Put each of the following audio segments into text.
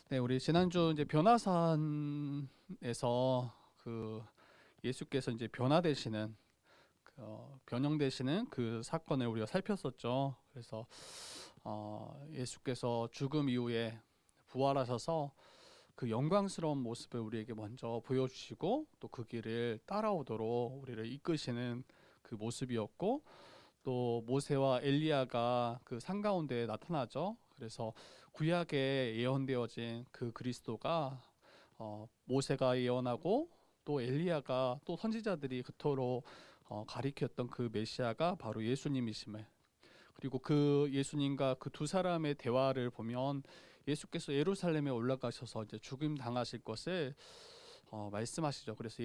네, 우리 지난주 이제 변화산에서 그 예수께서 이제 변화되시는 변형되시는 그 사건을 우리가 살폈었죠. 그래서 예수께서 죽음 이후에 부활하셔서 그 영광스러운 모습을 우리에게 먼저 보여주시고 또 그 길을 따라오도록 우리를 이끄시는 그 모습이었고, 또 모세와 엘리야가 그 산 가운데 나타나죠. 그래서 구약에 예언되어진 그 그리스도가 모세가 예언하고 또 엘리야가 또 선지자들이 그토록 가리켰던 그 메시아가 바로 예수님이심을, 그리고 그 예수님과 그 두 사람의 대화를 보면 예수께서 예루살렘에 올라가셔서 이제 죽임 당하실 것을 말씀하시죠. 그래서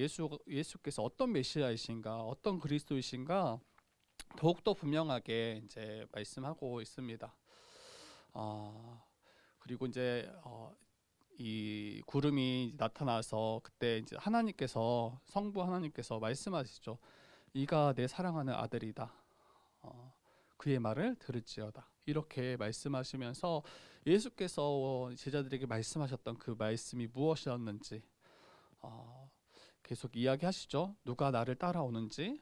예수께서 어떤 메시아이신가, 어떤 그리스도이신가 더욱더 분명하게 이제 말씀하고 있습니다. 그리고 이제 이 구름이 나타나서 그때 이제 하나님께서, 성부 하나님께서 말씀하시죠. 이가 내 사랑하는 아들이다. 그의 말을 들을지어다. 이렇게 말씀하시면서 예수께서 제자들에게 말씀하셨던 그 말씀이 무엇이었는지 계속 이야기하시죠. 누가 나를 따라오는지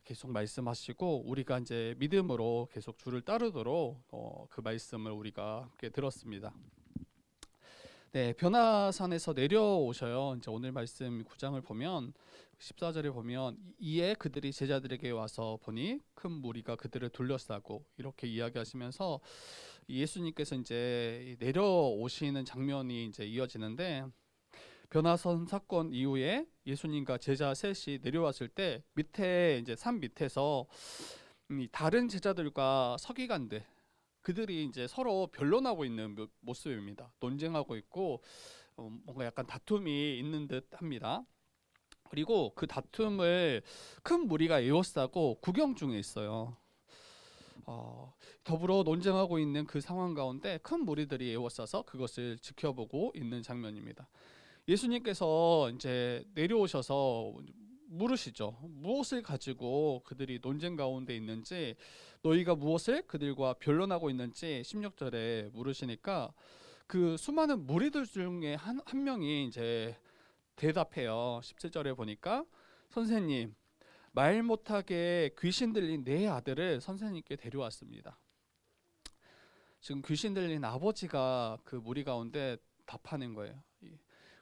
계속 말씀하시고, 우리가 이제 믿음으로 계속 주를 따르도록 그 말씀을 우리가 함께 들었습니다. 네, 변화산에서 내려오셔요. 이제 오늘 말씀 9장을 보면 14절에 보면 이에 그들이 제자들에게 와서 보니 큰 무리가 그들을 둘러싸고, 이렇게 이야기하시면서 예수님께서 이제 내려오시는 장면이 이제 이어지는데, 변화산 사건 이후에 예수님과 제자 셋이 내려왔을 때 밑에 이제 산 밑에서 다른 제자들과 서기관들, 그들이 이제 서로 변론하고 있는 모습입니다. 논쟁하고 있고 뭔가 약간 다툼이 있는 듯 합니다. 그리고 그 다툼을 큰 무리가 에워싸고 구경 중에 있어요. 더불어 논쟁하고 있는 그 상황 가운데 큰 무리들이 에워싸서 그것을 지켜보고 있는 장면입니다. 예수님께서 이제 내려오셔서 물으시죠. 무엇을 가지고 그들이 논쟁 가운데 있는지, 너희가 무엇을 그들과 변론하고 있는지 16절에 물으시니까 그 수많은 무리들 중에 한 명이 이제 대답해요. 17절에 보니까 선생님, 말 못하게 귀신 들린 내 아들을 선생님께 데려왔습니다. 지금 귀신 들린 아버지가 그 무리 가운데 답하는 거예요.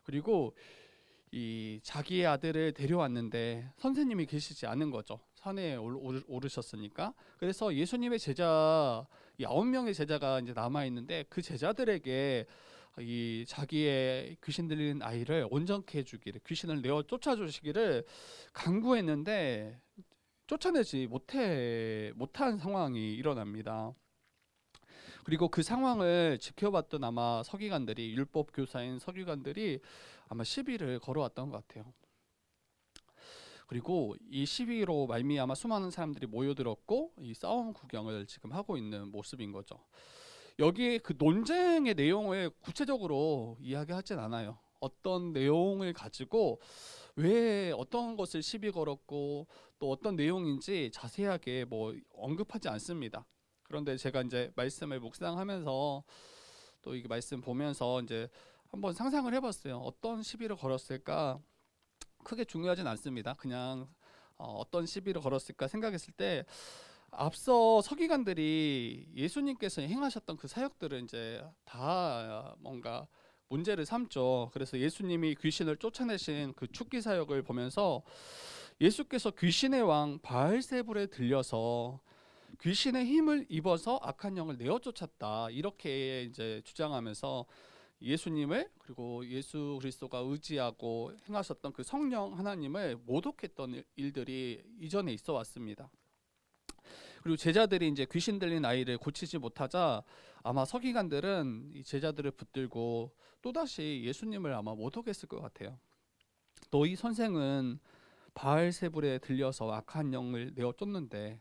그리고 이 자기의 아들을 데려왔는데 선생님이 계시지 않은 거죠. 산에 오르셨으니까. 그래서 예수님의 제자, 이 9명의 제자가 이제 남아 있는데 그 제자들에게 이 자기의 귀신 들린 아이를 온전케 해주기를, 귀신을 내어 쫓아주시기를 간구했는데 쫓아내지 못한 상황이 일어납니다. 그리고 그 상황을 지켜봤던 아마 서기관들이, 율법 교사인 서기관들이 아마 시비를 걸어왔던 것 같아요. 그리고 이 시비로 말미암아 수많은 사람들이 모여들었고 이 싸움 구경을 지금 하고 있는 모습인 거죠. 여기에 그 논쟁의 내용을 구체적으로 이야기하진 않아요. 어떤 내용을 가지고 왜 어떤 것을 시비 걸었고 또 어떤 내용인지 자세하게 뭐 언급하지 않습니다. 그런데 제가 이제 말씀을 묵상하면서 또 이게 말씀 보면서 이제 한번 상상을 해봤어요. 어떤 시비를 걸었을까? 크게 중요하진 않습니다. 그냥 어떤 시비를 걸었을까 생각했을 때, 앞서 서기관들이 예수님께서 행하셨던 그 사역들을 이제 다 뭔가 문제를 삼죠. 그래서 예수님이 귀신을 쫓아내신 그 축기 사역을 보면서 예수께서 귀신의 왕 바알세불에 들려서 귀신의 힘을 입어서 악한 영을 내어 쫓았다, 이렇게 이제 주장하면서 예수님을, 그리고 예수 그리스도가 의지하고 행하셨던 그 성령 하나님을 모독했던 일들이 이전에 있어 왔습니다. 그리고 제자들이 이제 귀신 들린 아이를 고치지 못하자 아마 서기관들은 이 제자들을 붙들고 또다시 예수님을 아마 모독했을 것 같아요. 너희 선생은 바알세불에 들려서 악한 영을 내어 쫓는데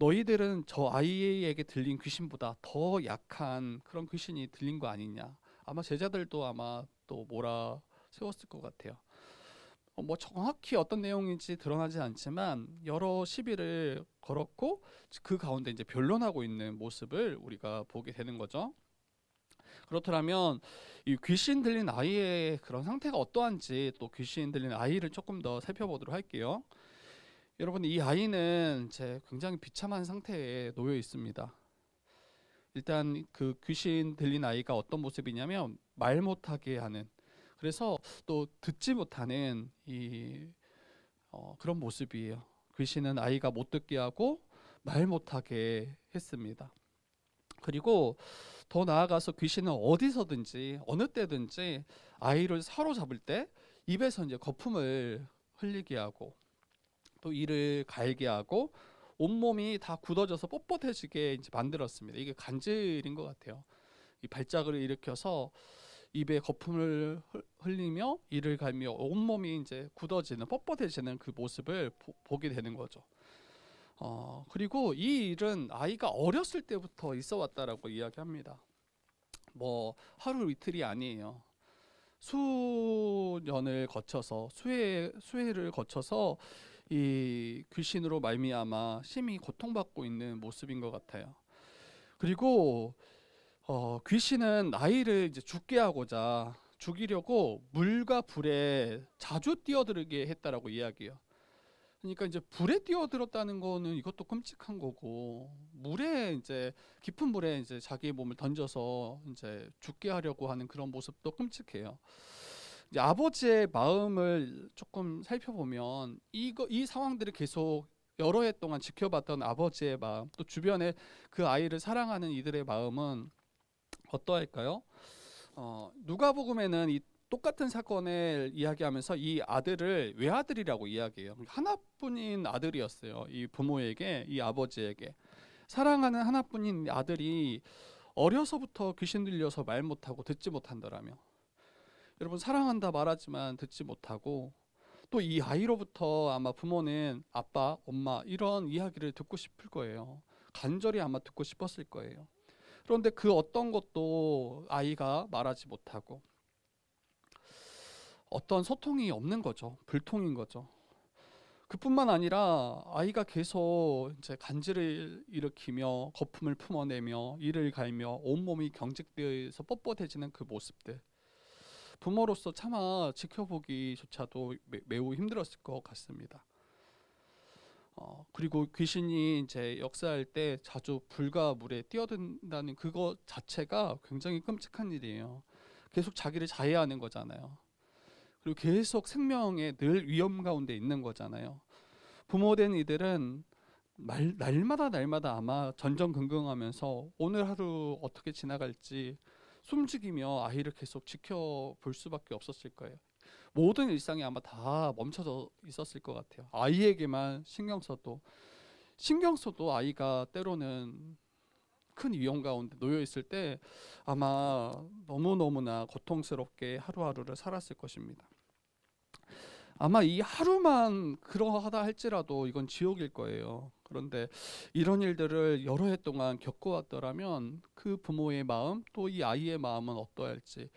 너희들은 저 아이에게 들린 귀신보다 더 약한 그런 귀신이 들린 거 아니냐. 아마 제자들도 아마 또 몰아 세웠을 것 같아요. 뭐 정확히 어떤 내용인지 드러나지 않지만 여러 시비를 걸었고 그 가운데 이제 변론하고 있는 모습을 우리가 보게 되는 거죠. 그렇더라면 이 귀신 들린 아이의 그런 상태가 어떠한지 또 귀신 들린 아이를 조금 더 살펴보도록 할게요. 여러분, 이 아이는 이제 굉장히 비참한 상태에 놓여 있습니다. 일단 그 귀신 들린 아이가 어떤 모습이냐면 말 못하게 하는, 그래서 또 듣지 못하는 그런 모습이에요. 귀신은 아이가 못 듣게 하고 말 못하게 했습니다. 그리고 더 나아가서 귀신은 어디서든지 어느 때든지 아이를 사로잡을 때 입에서 이제 거품을 흘리게 하고 또 이를 갈게 하고 온몸이 다 굳어져서 뻣뻣해지게 이제 만들었습니다. 이게 간질인 것 같아요. 이 발작을 일으켜서 입에 거품을 흘리며 이를 갈며 온몸이 이제 굳어지는 뻣뻣해지는 그 모습을 보게 되는 거죠. 그리고 이 일은 아이가 어렸을 때부터 있어 왔다라고 이야기합니다. 뭐 하루 이틀이 아니에요. 수년을 거쳐서 수해를 거쳐서 이 귀신으로 말미암아 심히 고통받고 있는 모습인 것 같아요. 그리고 귀신은 아이를 이제 죽게 하고자 죽이려고 물과 불에 자주 뛰어들게 했다라고 이야기해요. 그러니까 이제 불에 뛰어들었다는 거는 이것도 끔찍한 거고, 물에 이제 깊은 물에 이제 자기의 몸을 던져서 이제 죽게 하려고 하는 그런 모습도 끔찍해요. 이제 아버지의 마음을 조금 살펴보면 이 상황들을 계속 여러 해 동안 지켜봤던 아버지의 마음, 또 주변에 그 아이를 사랑하는 이들의 마음은 어떠할까요? 누가복음에는 이 똑같은 사건을 이야기하면서 이 아들을 외아들이라고 이야기해요. 하나뿐인 아들이었어요. 이 부모에게, 이 아버지에게. 사랑하는 하나뿐인 아들이 어려서부터 귀신 들려서 말 못하고 듣지 못한다라며. 여러분, 사랑한다 말하지만 듣지 못하고, 또 이 아이로부터 아마 부모는 아빠, 엄마 이런 이야기를 듣고 싶을 거예요. 간절히 아마 듣고 싶었을 거예요. 그런데 그 어떤 것도 아이가 말하지 못하고 어떤 소통이 없는 거죠. 불통인 거죠. 그뿐만 아니라 아이가 계속 이제 간질을 일으키며 거품을 품어내며 이를 갈며 온몸이 경직되어서 뻣뻣해지는 그 모습들, 부모로서 차마 지켜보기조차도 매우 힘들었을 것 같습니다. 그리고 귀신이 이제 역사할 때 자주 불과 물에 뛰어든다는 그거 자체가 굉장히 끔찍한 일이에요. 계속 자기를 자해하는 거잖아요. 그리고 계속 생명에 늘 위험 가운데 있는 거잖아요. 부모된 이들은 날마다 아마 전전긍긍하면서 오늘 하루 어떻게 지나갈지 숨죽이며 아이를 계속 지켜볼 수밖에 없었을 거예요. 모든 일상이 아마 다 멈춰져 있었을 것 같아요. 아이에게만 신경 써도 아이가 때로는 큰 위험 가운데 놓여 있을 때 아마 너무너무나 고통스럽게 하루하루를 살았을 것입니다. 아마 이 하루만 그러하다 할지라도 이건 지옥일 거예요. 그런데 이런 일들을 여러 해 동안 겪어왔더라면 그 부모의 마음, 또 이 아이의 마음은 어떠할지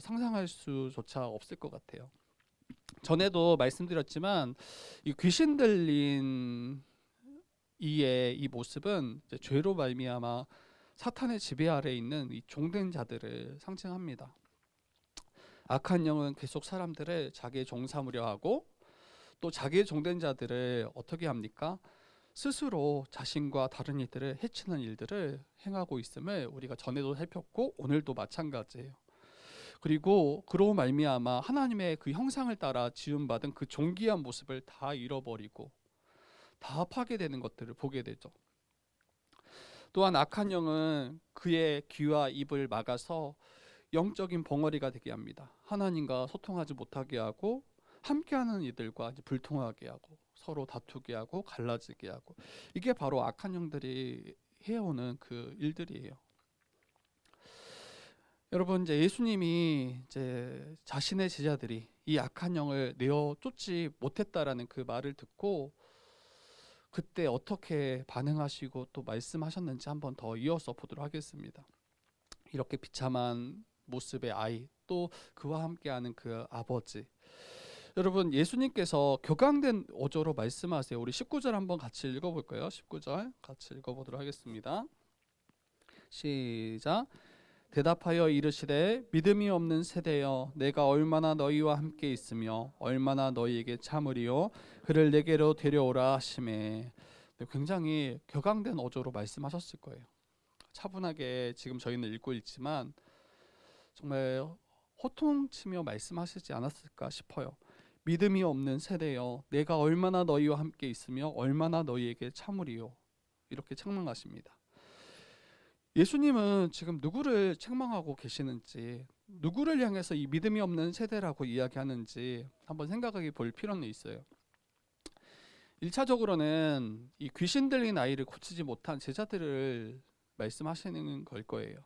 상상할 수조차 없을 것 같아요. 전에도 말씀드렸지만 이 귀신 들린 이의 이 모습은 이제 죄로 말미암아 사탄의 지배 아래 있는 이 종된 자들을 상징합니다. 악한 영은 계속 사람들을 자기의 종 삼으려 하고 또 자기의 종된 자들을 어떻게 합니까? 스스로 자신과 다른 이들을 해치는 일들을 행하고 있음을 우리가 전에도 살폈고 오늘도 마찬가지예요. 그리고 그로 말미암아 하나님의 그 형상을 따라 지음받은 그 존귀한 모습을 다 잃어버리고 다 파괴되는 것들을 보게 되죠. 또한 악한 영은 그의 귀와 입을 막아서 영적인 벙어리가 되게 합니다. 하나님과 소통하지 못하게 하고 함께하는 이들과 불통하게 하고 서로 다투게 하고 갈라지게 하고, 이게 바로 악한 영들이 해오는 그 일들이에요. 여러분, 이제 예수님이 이제 자신의 제자들이 이 악한 영을 내어 쫓지 못했다라는 그 말을 듣고 그때 어떻게 반응하시고 또 말씀하셨는지 한번 더 이어서 보도록 하겠습니다. 이렇게 비참한 모습의 아이, 또 그와 함께하는 그 아버지. 여러분, 예수님께서 격앙된 어조로 말씀하세요. 우리 19절 한번 같이 읽어볼까요? 19절 같이 읽어보도록 하겠습니다. 시작. 대답하여 이르시되 믿음이 없는 세대여 내가 얼마나 너희와 함께 있으며 얼마나 너희에게 참으리요 그를 내게로 데려오라 하시매. 굉장히 격앙된 어조로 말씀하셨을 거예요. 차분하게 지금 저희는 읽고 있지만 정말 호통치며 말씀하시지 않았을까 싶어요. 믿음이 없는 세대여 내가 얼마나 너희와 함께 있으며 얼마나 너희에게 참으리요. 이렇게 책망하십니다. 예수님은 지금 누구를 책망하고 계시는지, 누구를 향해서 이 믿음이 없는 세대라고 이야기하는지 한번 생각해 볼 필요는 있어요. 1차적으로는 이 귀신 들린 아이를 고치지 못한 제자들을 말씀하시는 걸 거예요.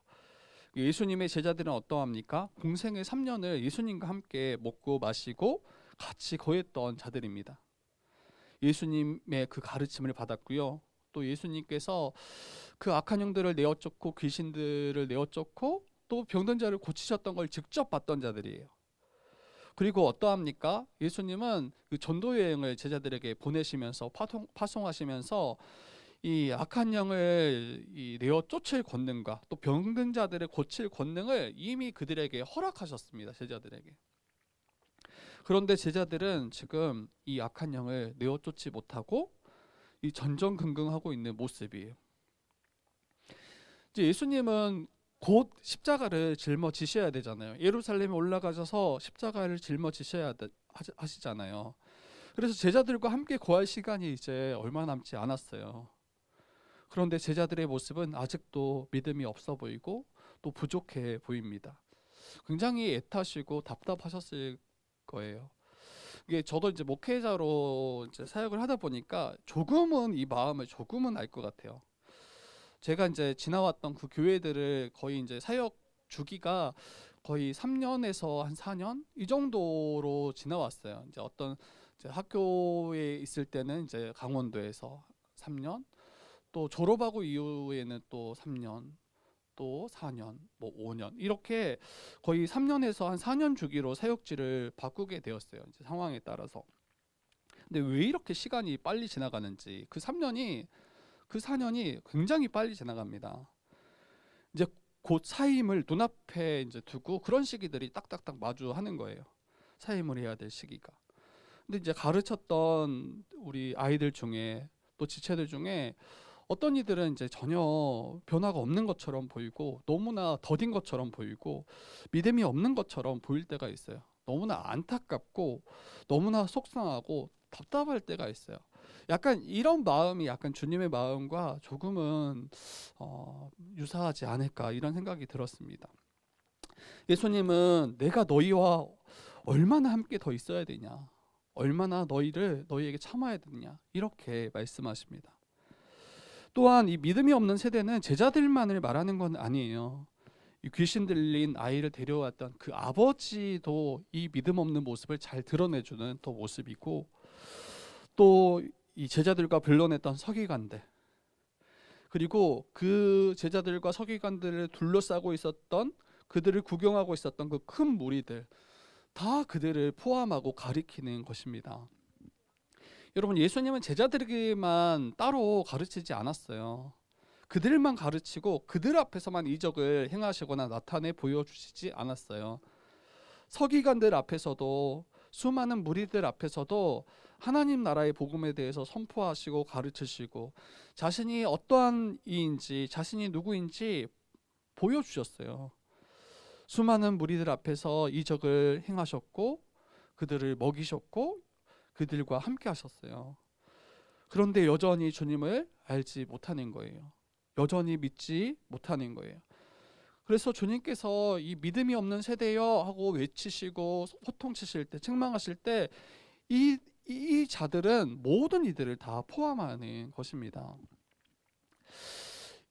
예수님의 제자들은 어떠합니까? 공생의 3년을 예수님과 함께 먹고 마시고 같이 거했던 자들입니다. 예수님의 그 가르침을 받았고요. 또 예수님께서 그 악한 영들을 내어 쫓고 귀신들을 내어 쫓고 또 병든 자를 고치셨던 걸 직접 봤던 자들이에요. 그리고 어떠합니까? 예수님은 그 전도 여행을 제자들에게 보내시면서 파송하시면서 이 악한 영을 내어 쫓을 권능과 또 병든 자들을 고칠 권능을 이미 그들에게 허락하셨습니다. 제자들에게. 그런데 제자들은 지금 이 악한 영을 내어 쫓지 못하고 이 전전긍긍하고 있는 모습이에요. 이제 예수님은 곧 십자가를 짊어지셔야 되잖아요. 예루살렘에 올라가셔서 십자가를 짊어지셔야 하시잖아요. 그래서 제자들과 함께 거할 시간이 이제 얼마 남지 않았어요. 그런데 제자들의 모습은 아직도 믿음이 없어 보이고 또 부족해 보입니다. 굉장히 애타시고 답답하셨을 거예요. 이게 저도 이제 목회자로 이제 사역을 하다 보니까 조금은 이 마음을 조금은 알 것 같아요. 제가 이제 지나왔던 그 교회들을 거의 이제 사역 주기가 거의 3년에서 한 4년 이 정도로 지나왔어요. 이제 어떤 이제 학교에 있을 때는 이제 강원도에서 3년, 또 졸업하고 이후에는 또 3년, 또 4년, 뭐 5년 이렇게 거의 3년에서 한 4년 주기로 사역지를 바꾸게 되었어요. 이제 상황에 따라서. 근데 왜 이렇게 시간이 빨리 지나가는지 그 4년이 굉장히 빨리 지나갑니다. 이제 곧 사임을 눈앞에 이제 두고 그런 시기들이 딱딱딱 마주하는 거예요. 사임을 해야 될 시기가. 근데 이제 가르쳤던 우리 아이들 중에 또 지체들 중에 어떤 이들은 이제 전혀 변화가 없는 것처럼 보이고 너무나 더딘 것처럼 보이고 믿음이 없는 것처럼 보일 때가 있어요. 너무나 안타깝고 너무나 속상하고 답답할 때가 있어요. 약간 이런 마음이 약간 주님의 마음과 조금은 유사하지 않을까 이런 생각이 들었습니다. 예수님은 내가 너희와 얼마나 함께 더 있어야 되냐, 얼마나 너희에게 참아야 되냐 이렇게 말씀하십니다. 또한 이 믿음이 없는 세대는 제자들만을 말하는 건 아니에요. 이 귀신 들린 아이를 데려왔던 그 아버지도 이 믿음 없는 모습을 잘 드러내주는 또 모습이고, 또 이 제자들과 변론했던 서기관들, 그리고 그 제자들과 서기관들을 둘러싸고 있었던, 그들을 구경하고 있었던 그 큰 무리들, 다 그들을 포함하고 가리키는 것입니다. 여러분, 예수님은 제자들에게만 따로 가르치지 않았어요. 그들만 가르치고 그들 앞에서만 이적을 행하시거나 나타내 보여주시지 않았어요. 서기관들 앞에서도, 수많은 무리들 앞에서도 하나님 나라의 복음에 대해서 선포하시고 가르치시고 자신이 어떠한 이인지, 자신이 누구인지 보여주셨어요. 수많은 무리들 앞에서 이적을 행하셨고 그들을 먹이셨고 그들과 함께 하셨어요. 그런데 여전히 주님을 알지 못하는 거예요. 여전히 믿지 못하는 거예요. 그래서 주님께서 이 믿음이 없는 세대여 하고 외치시고 호통치실 때, 책망하실 때 이 자들은 모든 이들을 다 포함하는 것입니다.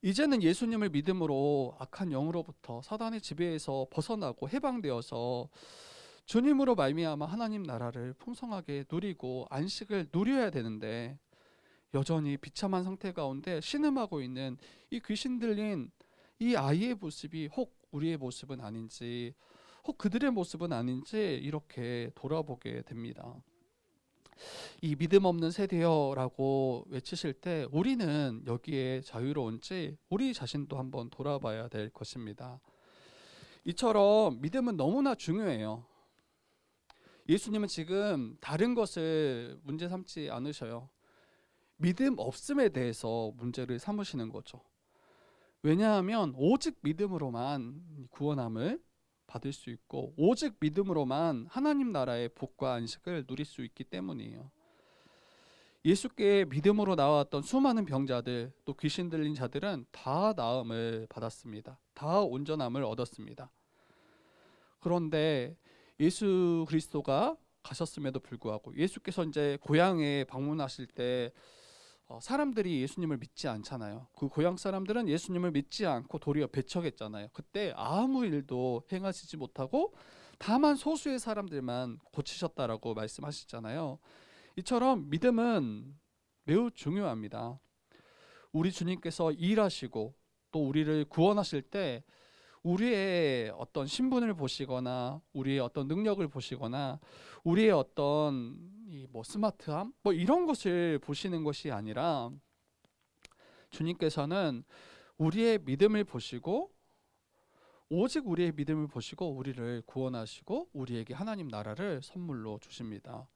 이제는 예수님을 믿음으로 악한 영으로부터 사단의 지배에서 벗어나고 해방되어서 주님으로 말미암아 하나님 나라를 풍성하게 누리고 안식을 누려야 되는데, 여전히 비참한 상태 가운데 신음하고 있는 이 귀신 들린 이 아이의 모습이 혹 우리의 모습은 아닌지, 혹 그들의 모습은 아닌지 이렇게 돌아보게 됩니다. 이 믿음 없는 세대여라고 외치실 때 우리는 여기에 자유로운지 우리 자신도 한번 돌아봐야 될 것입니다. 이처럼 믿음은 너무나 중요해요. 예수님은 지금 다른 것을 문제 삼지 않으셔요. 믿음 없음에 대해서 문제를 삼으시는 거죠. 왜냐하면 오직 믿음으로만 구원함을 받을 수 있고 오직 믿음으로만 하나님 나라의 복과 안식을 누릴 수 있기 때문이에요. 예수께 믿음으로 나왔던 수많은 병자들, 또 귀신 들린 자들은 다 나음을 받았습니다. 다 온전함을 얻었습니다. 그런데 예수 그리스도가 가셨음에도 불구하고 예수께서 이제 고향에 방문하실 때 사람들이 예수님을 믿지 않잖아요. 그 고향 사람들은 예수님을 믿지 않고 도리어 배척했잖아요. 그때 아무 일도 행하시지 못하고 다만 소수의 사람들만 고치셨다라고 말씀하시잖아요. 이처럼 믿음은 매우 중요합니다. 우리 주님께서 일하시고 또 우리를 구원하실 때 우리의 어떤 신분을 보시거나 우리의 어떤 능력을 보시거나 우리의 어떤 스마트함 이런 것을 보시는 것이 아니라 주님께서는 우리의 믿음을 보시고 오직 우리의 믿음을 보시고 우리를 구원하시고 우리에게 하나님 나라를 선물로 주십니다.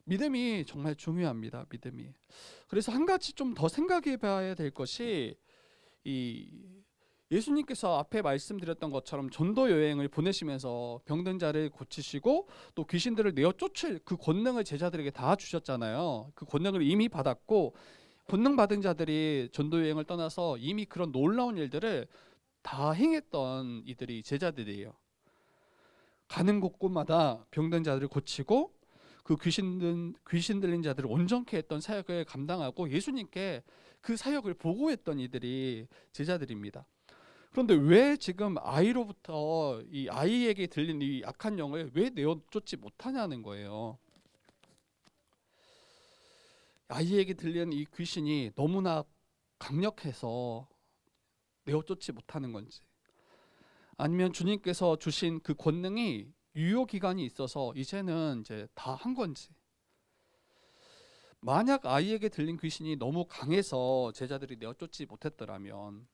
믿음이 정말 중요합니다. 믿음이. 그래서 한 가지 좀 더 생각해 봐야 될 것이 예수님께서 앞에 말씀드렸던 것처럼 전도 여행을 보내시면서 병든 자를 고치시고 또 귀신들을 내어 쫓을 그 권능을 제자들에게 다 주셨잖아요. 그 권능을 이미 받았고 권능 받은 자들이 전도 여행을 떠나서 이미 그런 놀라운 일들을 다 행했던 이들이 제자들이에요. 가는 곳곳마다 병든 자들을 고치고 그 귀신 들린 자들을 온전케 했던 사역을 감당하고 예수님께 그 사역을 보고했던 이들이 제자들입니다. 그런데 왜 지금 아이로부터 이 아이에게 들린 이 악한 영을 왜 내어 쫓지 못하냐는 거예요. 아이에게 들린 이 귀신이 너무나 강력해서 내어 쫓지 못하는 건지, 아니면 주님께서 주신 그 권능이 유효 기간이 있어서 이제는 이제 다 한 건지. 만약 아이에게 들린 귀신이 너무 강해서 제자들이 내어 쫓지 못했더라면,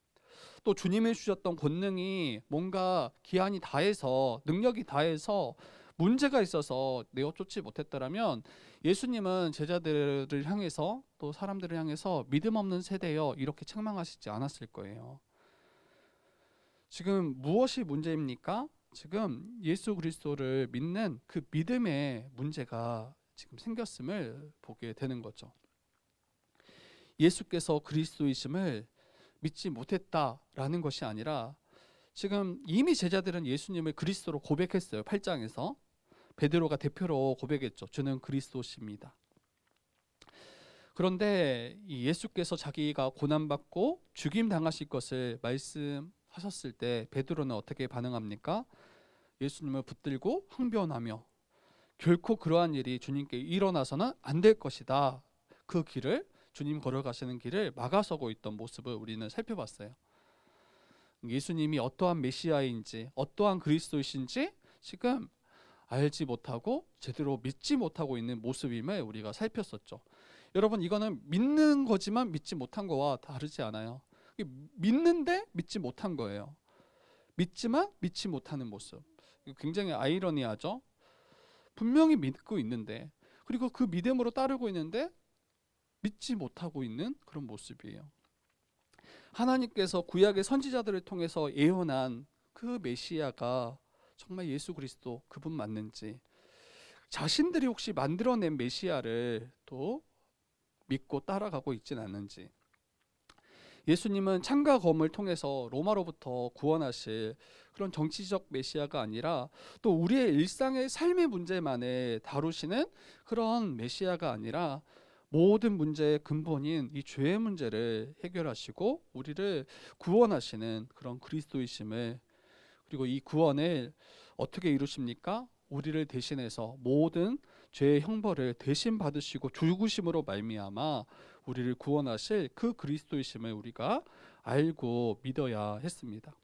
또 주님이 주셨던 권능이 뭔가 기한이 다해서 능력이 다해서 문제가 있어서 내어 쫓지 못했더라면 예수님은 제자들을 향해서 또 사람들을 향해서 믿음 없는 세대여 이렇게 책망하시지 않았을 거예요. 지금 무엇이 문제입니까? 지금 예수 그리스도를 믿는 그 믿음의 문제가 지금 생겼음을 보게 되는 거죠. 예수께서 그리스도이심을 믿지 못했다라는 것이 아니라 지금 이미 제자들은 예수님을 그리스도로 고백했어요. 8장에서 베드로가 대표로 고백했죠. 주는 그리스도십니다. 그런데 예수께서 자기가 고난받고 죽임당하실 것을 말씀하셨을 때 베드로는 어떻게 반응합니까? 예수님을 붙들고 항변하며 결코 그러한 일이 주님께 일어나서는 안 될 것이다. 그 길을, 주님 걸어가시는 길을 막아서고 있던 모습을 우리는 살펴봤어요. 예수님이 어떠한 메시아인지 어떠한 그리스도이신지 지금 알지 못하고 제대로 믿지 못하고 있는 모습임을 우리가 살폈었죠. 여러분, 이거는 믿는 거지만 믿지 못한 거와 다르지 않아요. 믿는데 믿지 못한 거예요. 믿지만 믿지 못하는 모습. 굉장히 아이러니하죠. 분명히 믿고 있는데, 그리고 그 믿음으로 따르고 있는데 믿지 못하고 있는 그런 모습이에요. 하나님께서 구약의 선지자들을 통해서 예언한 그 메시아가 정말 예수 그리스도 그분 맞는지, 자신들이 혹시 만들어낸 메시아를 또 믿고 따라가고 있진 않는지. 예수님은 창과 검을 통해서 로마로부터 구원하실 그런 정치적 메시아가 아니라 또 우리의 일상의 삶의 문제만을 다루시는 그런 메시아가 아니라 모든 문제의 근본인 이 죄의 문제를 해결하시고 우리를 구원하시는 그런 그리스도이심을, 그리고 이 구원을 어떻게 이루십니까? 우리를 대신해서 모든 죄의 형벌을 대신 받으시고 죽으심으로 말미암아 우리를 구원하실 그 그리스도이심을 우리가 알고 믿어야 했습니다.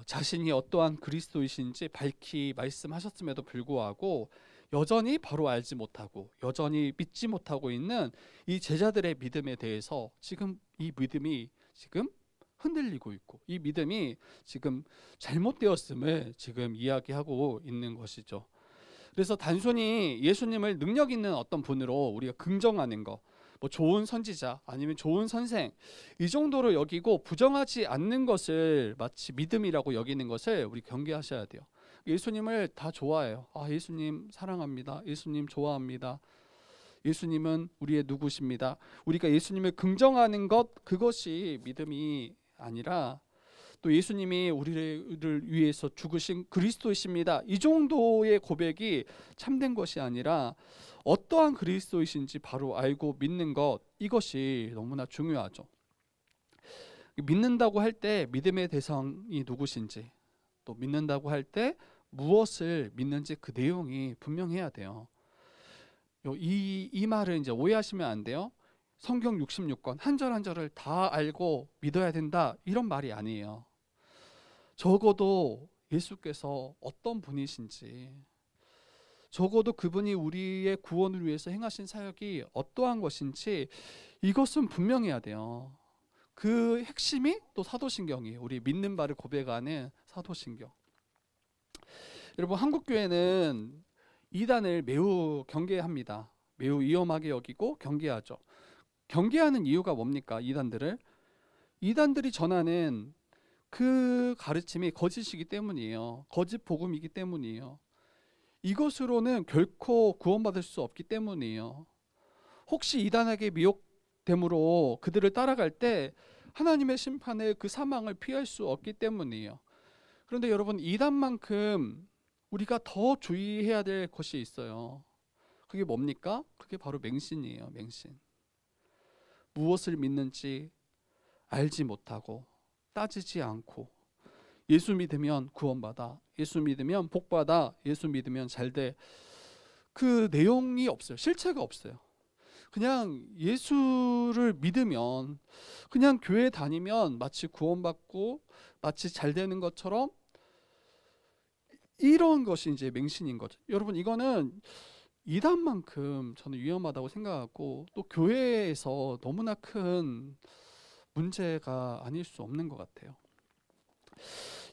자신이 어떠한 그리스도이신지 밝히 말씀하셨음에도 불구하고 여전히 바로 알지 못하고 여전히 믿지 못하고 있는 이 제자들의 믿음에 대해서 지금 이 믿음이 지금 흔들리고 있고 이 믿음이 지금 잘못되었음을 지금 이야기하고 있는 것이죠. 그래서 단순히 예수님을 능력 있는 어떤 분으로 우리가 긍정하는 거, 뭐 좋은 선지자 아니면 좋은 선생 이 정도로 여기고 부정하지 않는 것을 마치 믿음이라고 여기는 것을 우리 경계하셔야 돼요. 예수님을 다 좋아해요. 예수님 사랑합니다. 예수님 좋아합니다. 예수님은 우리의 누구십니다. 우리가 예수님을 긍정하는 것, 그것이 믿음이 아니라 또 예수님이 우리를 위해서 죽으신 그리스도이십니다. 이 정도의 고백이 참된 것이 아니라 어떠한 그리스도이신지 바로 알고 믿는 것, 이것이 너무나 중요하죠. 믿는다고 할 때 믿음의 대상이 누구신지, 또 믿는다고 할 때 무엇을 믿는지 그 내용이 분명해야 돼요. 이 말을 이제 오해하시면 안 돼요. 성경 66권 한 절 한 절을 다 알고 믿어야 된다, 이런 말이 아니에요. 적어도 예수께서 어떤 분이신지, 적어도 그분이 우리의 구원을 위해서 행하신 사역이 어떠한 것인지 이것은 분명해야 돼요. 그 핵심이 또 사도신경이에요. 우리 믿는 바를 고백하는 사도신경. 여러분, 한국교회는 이단을 매우 경계합니다. 매우 위험하게 여기고 경계하죠. 경계하는 이유가 뭡니까? 이단들이 전하는 그 가르침이 거짓이기 때문이에요. 거짓 복음이기 때문이에요. 이것으로는 결코 구원받을 수 없기 때문이에요. 혹시 이단에게 미혹됨으로 그들을 따라갈 때 하나님의 심판을, 그 사망을 피할 수 없기 때문이에요. 그런데 여러분, 이단만큼 우리가 더 주의해야 될 것이 있어요. 그게 뭡니까? 그게 바로 맹신이에요. 맹신. 무엇을 믿는지 알지 못하고 따지지 않고 예수 믿으면 구원받아, 예수 믿으면 복받아, 예수 믿으면 잘돼, 그 내용이 없어요. 실체가 없어요. 그냥 예수를 믿으면, 그냥 교회 다니면 마치 구원받고 마치 잘되는 것처럼, 이런 것이 이제 맹신인 거죠. 여러분, 이거는 이단만큼 저는 위험하다고 생각하고, 또 교회에서 너무나 큰 문제가 아닐 수 없는 것 같아요.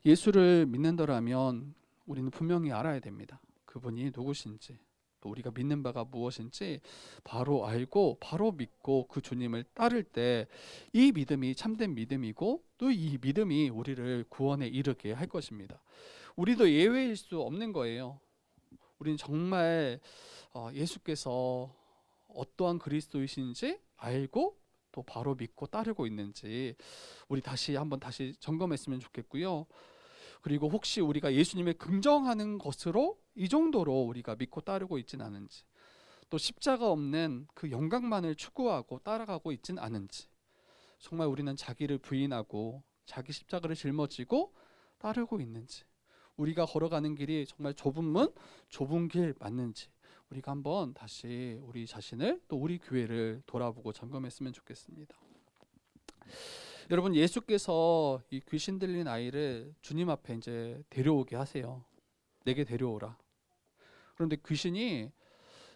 예수를 믿는다라면 우리는 분명히 알아야 됩니다. 그분이 누구신지, 또 우리가 믿는 바가 무엇인지 바로 알고 바로 믿고 그 주님을 따를 때 이 믿음이 참된 믿음이고, 또 이 믿음이 우리를 구원에 이르게 할 것입니다. 우리도 예외일 수 없는 거예요. 우리는 정말 예수께서 어떠한 그리스도이신지 알고 또 바로 믿고 따르고 있는지 우리 한번 다시 점검했으면 좋겠고요. 그리고 혹시 우리가 예수님을 긍정하는 것으로 이 정도로 우리가 믿고 따르고 있진 않은지, 또 십자가 없는 그 영광만을 추구하고 따라가고 있진 않은지, 정말 우리는 자기를 부인하고 자기 십자가를 짊어지고 따르고 있는지, 우리가 걸어가는 길이 정말 좁은 문, 좁은 길 맞는지 우리가 한번 다시 우리 자신을, 또 우리 교회를 돌아보고 점검했으면 좋겠습니다. 여러분, 예수께서 이 귀신 들린 아이를 주님 앞에 이제 데려오게 하세요. 내게 데려오라. 그런데 귀신이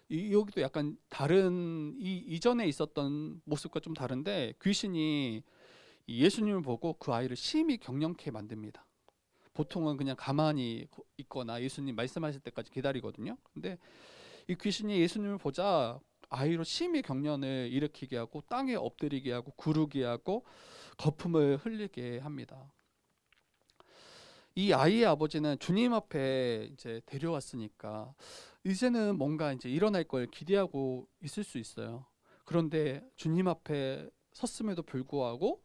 여기도 약간 다른, 이전에 있었던 모습과 좀 다른데, 귀신이 예수님을 보고 그 아이를 심히 경련케 만듭니다. 보통은 그냥 가만히 있거나 예수님 말씀하실 때까지 기다리거든요. 근데 이 귀신이 예수님을 보자 아이로 심히 경련을 일으키게 하고 땅에 엎드리게 하고 구르게 하고 거품을 흘리게 합니다. 이 아이의 아버지는 주님 앞에 이제 데려왔으니까 이제는 뭔가 이제 일어날 걸 기대하고 있을 수 있어요. 그런데 주님 앞에 섰음에도 불구하고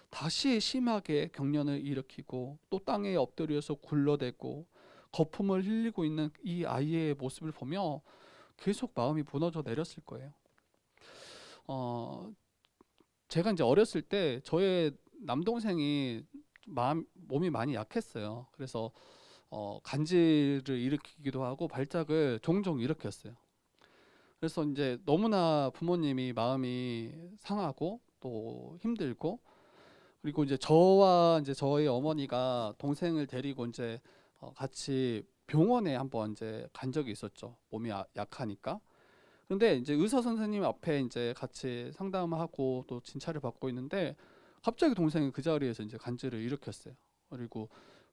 다시 심하게 경련을 일으키고 또 땅에 엎드려서 굴러대고 거품을 흘리고 있는 이 아이의 모습을 보며 계속 마음이 무너져 내렸을 거예요. 제가 이제 어렸을 때 저의 남동생이 몸이 많이 약했어요. 그래서 간질을 일으키기도 하고 발작을 종종 일으켰어요. 그래서 이제 너무나 부모님이 마음이 상하고 또 힘들고, 그리고 이제 저희 어머니가 동생을 데리고 이제 같이 병원에 한번 이제 간 적이 있었죠. 몸이 약하니까. 그런데 이제 의사 선생님 앞에 이제 같이 상담하고 또 진찰을 받고 있는데 갑자기 동생이 그 자리에서 이제 간질을 일으켰어요. 그리고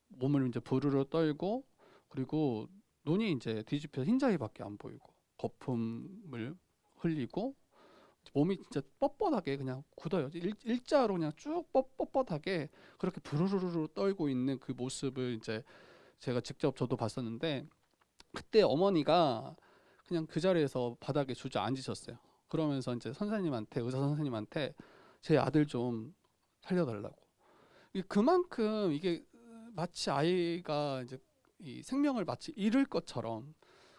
몸을 이제 부르르 떨고, 그리고 눈이 이제 뒤집혀 흰자위밖에 안 보이고, 거품을 흘리고, 몸이 진짜 뻣뻣하게 그냥 굳어요. 일자로 그냥 쭉 뻣뻣하게 그렇게 부르르르 떨고 있는 그 모습을 이제 제가 직접 저도 봤었는데, 그때 어머니가 그냥 그 자리에서 바닥에 주저앉으셨어요. 그러면서 이제 선생님한테, 의사 선생님한테 제 아들 좀 살려달라고. 그만큼 이게 마치 아이가 이제 이 생명을 마치 잃을 것처럼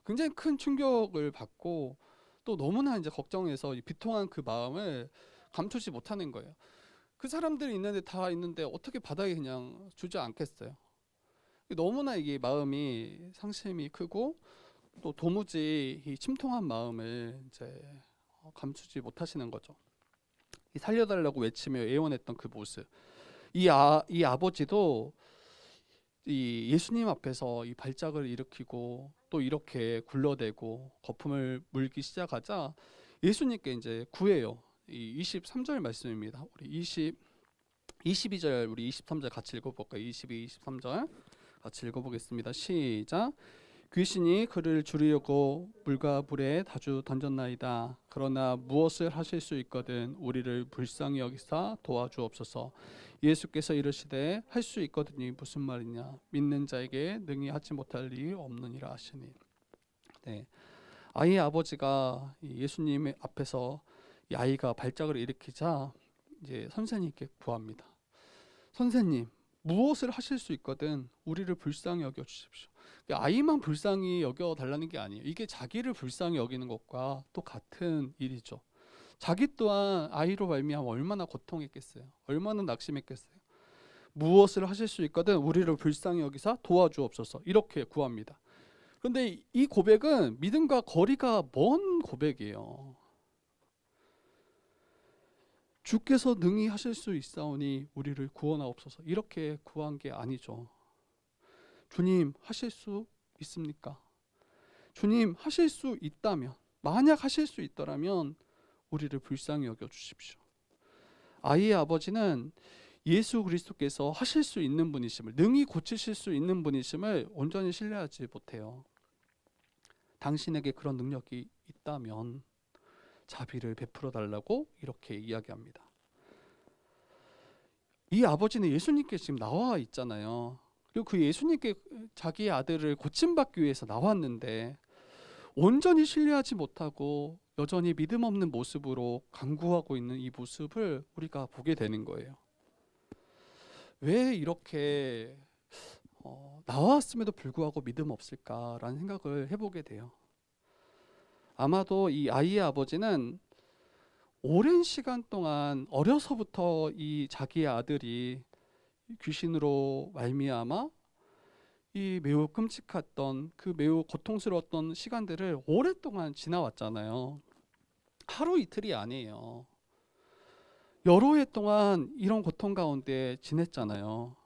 굉장히 큰 충격을 받고, 또 너무나 이제 걱정해서 이 비통한 그 마음을 감추지 못하는 거예요. 그 사람들이 있는데 다 있는데 어떻게 바닥에 그냥 주저앉겠어요. 너무나 이게 마음이 상심이 크고, 또 도무지 이 침통한 마음을 이제 감추지 못하시는 거죠. 이 살려달라고 외치며 애원했던 그 모습. 이 아버지도 이 예수님 앞에서 이 발작을 일으키고 또 이렇게 굴러대고 거품을 물기 시작하자 예수님께 이제 구해요. 이 23절 말씀입니다. 우리 22절, 우리 23절 같이 읽어볼까요? 22, 23절 같이 읽어보겠습니다. 시작. 귀신이 그를 죽이려고 물과 불에 다주 던졌나이다. 그러나 무엇을 하실 수 있거든 우리를 불쌍히 여기사 도와주옵소서. 예수께서 이르시되 할 수 있거든이 무슨 말이냐, 믿는 자에게 능히 하지 못할 일이 없느니라 하시니. 네, 아이의 아버지가 예수님 앞에서 이 아이가 발작을 일으키자 이제 선생님께 구합니다. 선생님, 무엇을 하실 수 있거든 우리를 불쌍히 여겨 주십시오. 아이만 불쌍히 여겨 달라는 게 아니에요. 이게 자기를 불쌍히 여기는 것과 또 같은 일이죠. 자기 또한 아이로 말미암아 얼마나 고통했겠어요. 얼마나 낙심했겠어요. 무엇을 하실 수 있거든 우리를 불쌍히 여기사 도와주옵소서, 이렇게 구합니다. 그런데 이 고백은 믿음과 거리가 먼 고백이에요. 주께서 능히 하실 수 있사오니 우리를 구원하옵소서, 이렇게 구한 게 아니죠. 주님, 하실 수 있습니까? 주님, 하실 수 있다면, 만약 하실 수 있더라면 우리를 불쌍히 여겨 주십시오. 아이의 아버지는 예수 그리스도께서 하실 수 있는 분이심을, 능히 고치실 수 있는 분이심을 온전히 신뢰하지 못해요. 당신에게 그런 능력이 있다면 자비를 베풀어 달라고 이렇게 이야기합니다. 이 아버지는 예수님께 지금 나와 있잖아요. 그리고 그 예수님께 자기의 아들을 고침받기 위해서 나왔는데 온전히 신뢰하지 못하고 여전히 믿음 없는 모습으로 간구하고 있는 이 모습을 우리가 보게 되는 거예요. 왜 이렇게 나왔음에도 불구하고 믿음 없을까라는 생각을 해보게 돼요. 아마도 이 아이의 아버지는 오랜 시간 동안 어려서부터 이 자기의 아들이 귀신으로 말미암아 이 매우 끔찍했던, 그 매우 고통스러웠던 시간들을 오랫동안 지나왔잖아요. 하루 이틀이 아니에요. 여러 해 동안 이런 고통 가운데 지냈잖아요.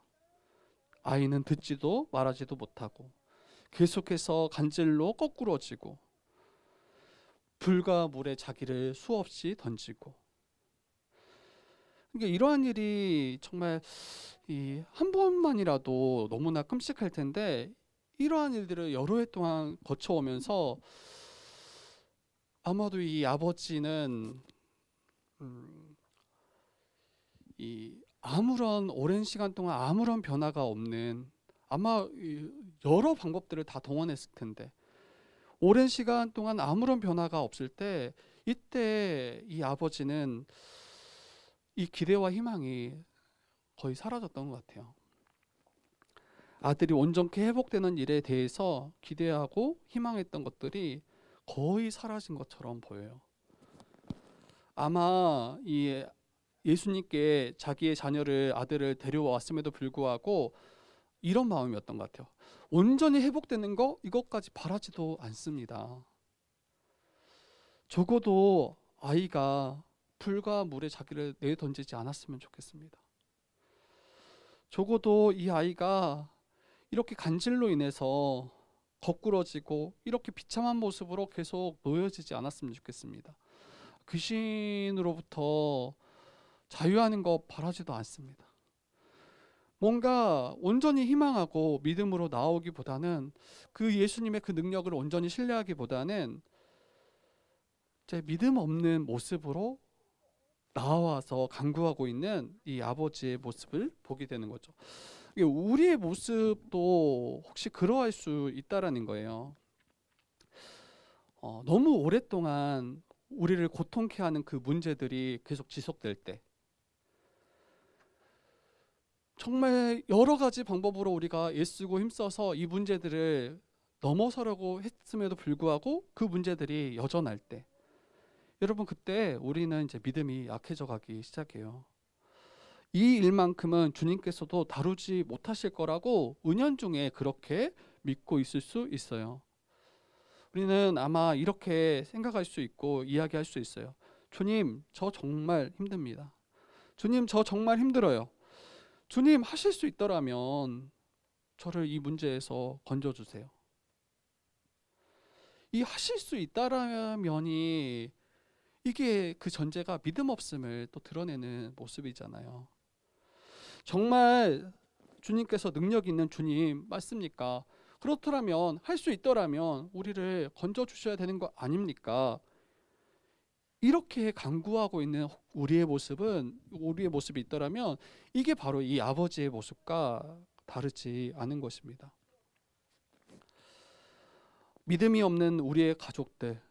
아이는 듣지도 말하지도 못하고 계속해서 간질로 거꾸러지고 불과 물에 자기를 수없이 던지고, 그러니까 이러한 일이 정말 한 번만이라도 너무나 끔찍할 텐데, 이러한 일들을 여러 해 동안 거쳐오면서 아마도 이 아버지는 아무런 오랜 시간 동안 아무런 변화가 없는, 아마 여러 방법들을 다 동원했을 텐데 오랜 시간 동안 아무런 변화가 없을 때, 이때 이 아버지는 이 기대와 희망이 거의 사라졌던 것 같아요. 아들이 온전히 회복되는 일에 대해서 기대하고 희망했던 것들이 거의 사라진 것처럼 보여요. 아마 이 예수님께 자기의 아들을 데려왔음에도 불구하고 이런 마음이었던 것 같아요. 온전히 회복되는 거, 이것까지 바라지도 않습니다. 적어도 아이가 불과 물에 자기를 내던지지 않았으면 좋겠습니다. 적어도 이 아이가 이렇게 간질로 인해서 거꾸러지고 이렇게 비참한 모습으로 계속 놓여지지 않았으면 좋겠습니다. 귀신으로부터 자유하는 거 바라지도 않습니다. 뭔가 온전히 희망하고 믿음으로 나오기보다는 그 예수님의 그 능력을 온전히 신뢰하기보다는 제 믿음 없는 모습으로 나와서 간구하고 있는 이 아버지의 모습을 보게 되는 거죠. 우리의 모습도 혹시 그러할 수 있다라는 거예요. 너무 오랫동안 우리를 고통케 하는 그 문제들이 계속 지속될 때, 정말 여러 가지 방법으로 우리가 애쓰고 힘써서 이 문제들을 넘어서려고 했음에도 불구하고 그 문제들이 여전할 때, 여러분 그때 우리는 이제 믿음이 약해져 가기 시작해요. 이 일만큼은 주님께서도 다루지 못하실 거라고 은연중에 그렇게 믿고 있을 수 있어요. 우리는 아마 이렇게 생각할 수 있고 이야기할 수 있어요. 주님, 저 정말 힘듭니다. 주님, 저 정말 힘들어요. 주님, 하실 수 있더라면 저를 이 문제에서 건져주세요. 이 하실 수 있다라면이 이게 그 전제가 믿음 없음을 또 드러내는 모습이잖아요. 정말 주님께서 능력 있는 주님 맞습니까? 그렇더라면, 할 수 있더라면 우리를 건져주셔야 되는 거 아닙니까? 이렇게 간구하고 있는 우리의 모습이 있더라면 이게 바로 이 아버지의 모습과 다르지 않은 것입니다. 믿음이 없는 우리의 가족들,